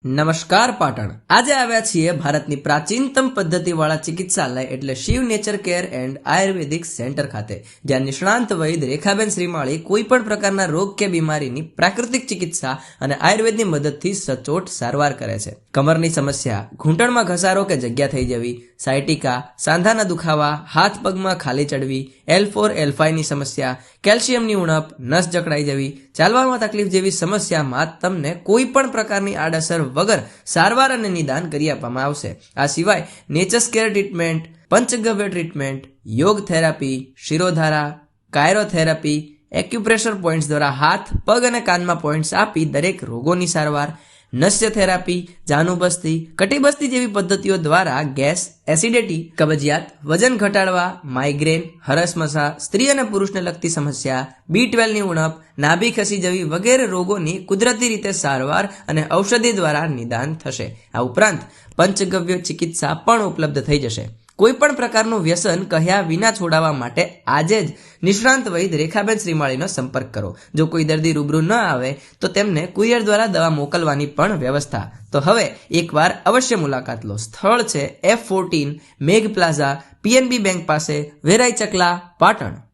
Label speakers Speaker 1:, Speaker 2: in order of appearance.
Speaker 1: નમસ્કાર પાટણ આજે આવ્યા છીએ ભારતની પ્રાચીનતમ પદ્ધતિવાળા ચિકિત્સાલય એટલે Shiv nature care and ayurvedic centre ખાતે, જ્યાં નિષ્ણાંત વૈદ રેખાબેન શ્રીમાળી કોઈ પણ પ્રકારના રોગ કે બીમારીની પ્રાકૃતિક ચિકિત્સા અને આયુર્વેદની મદદથી સચોટ સારવાર કરે છે. કમરની સમસ્યા, ઘૂંટણમાં ઘસારો કે જગ્યા થઈ જવી, સાયટિકા, સાંધાના દુખાવા, હાથ પગમાં ખાલી ચડવી, L4 L5 ની સમસ્યા, કેલ્શિયમની ઉણપ, નસ જકડાઈ જવી, ચાલવામાં તકલીફ જેવી સમસ્યામાં તમને કોઈ પણ પ્રકારની આડઅસર વગર સારવાર અને નિદાન કરી આપવામાં આવશે. આ સિવાય નેચર્સ કેર ટ્રીટમેન્ટ, પંચગવ્ય ટ્રીટમેન્ટ, યોગ થેરાપી, શિરોધારા, કાયરોથેરાપી, એક્યુપ્રેશર પોઈન્ટ્સ દ્વારા હાથ, પગ અને કાનમાં પોઈન્ટ્સ આપી દરેક રોગોની સારવાર, નસ્ય થેરાપી, જાનુબસ્તી, કટીબસ્તી જેવી પદ્ધતિઓ દ્વારા ગેસ, એસિડિટી, કબજિયાત, વજન ઘટાડવા, માઇગ્રેન, હરસમસા, સ્ત્રી અને પુરુષને લગતી સમસ્યા, B12 ની ઉણપ, નાભી ખસી જવી વગેરે રોગોની કુદરતી રીતે સારવાર અને ઔષધિ દ્વારા નિદાન થશે. આ ઉપરાંત પંચગવ્ય ચિકિત્સા પણ ઉપલબ્ધ થઈ જશે. કોઈ પણ પ્રકારનું વ્યસન કહ્યા વિના છોડાવવા માટે આજે જ નિષ્ણાંત વૈદ રેખાબેન શ્રીમાળીનો સંપર્ક કરો. જો કોઈ દર્દી રૂબરૂ ન આવે તો તેમને કુરિયર દ્વારા દવા મોકલવાની પણ વ્યવસ્થા. તો હવે એકવાર અવશ્ય મુલાકાત લો. સ્થળ છે F14 મેઘ પ્લાઝા, PNB બેંક પાસે, વેરાઈ ચકલા, પાટણ.